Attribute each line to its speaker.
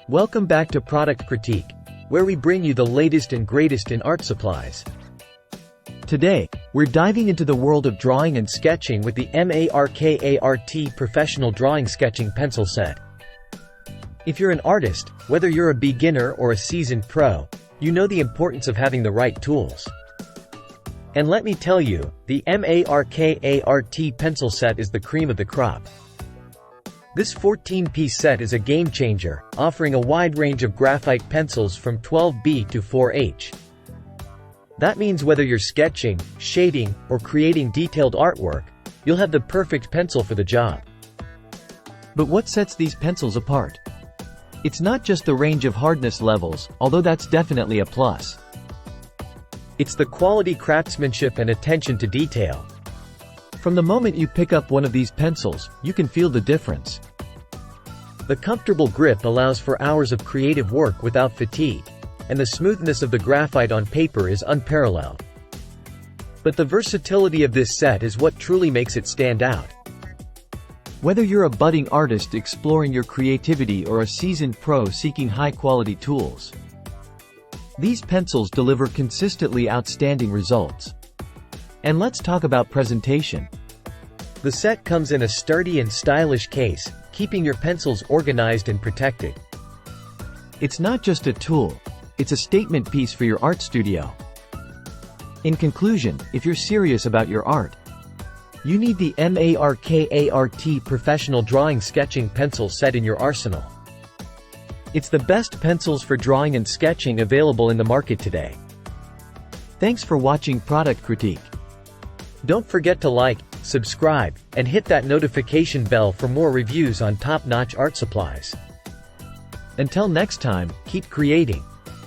Speaker 1: Welcome back to Product Critique, where we bring you the latest and greatest in art supplies. Today, we're diving into the world of drawing and sketching with the MARKART Professional Drawing Sketching Pencil Set. If you're an artist, whether you're a beginner or a seasoned pro, you know the importance of having the right tools. And let me tell you, the MARKART pencil set is the cream of the crop. This 14-piece set is a game-changer, offering a wide range of graphite pencils from 12B to 4H. That means whether you're sketching, shading, or creating detailed artwork, you'll have the perfect pencil for the job. But what sets these pencils apart? It's not just the range of hardness levels, although that's definitely a plus. It's the quality craftsmanship and attention to detail. From the moment you pick up one of these pencils, you can feel the difference. The comfortable grip allows for hours of creative work without fatigue, and the smoothness of the graphite on paper is unparalleled. But the versatility of this set is what truly makes it stand out. Whether you're a budding artist exploring your creativity or a seasoned pro seeking high-quality tools, these pencils deliver consistently outstanding results. And let's talk about presentation. The set comes in a sturdy and stylish case, keeping your pencils organized and protected. It's not just a tool, it's a statement piece for your art studio. In conclusion, if you're serious about your art, you need the MARKART Professional Drawing Sketching Pencil Set in your arsenal. It's the best pencils for drawing and sketching available in the market today. Thanks for watching Product Critique. Don't forget to like, subscribe, and hit that notification bell for more reviews on top-notch art supplies. Until next time, keep creating.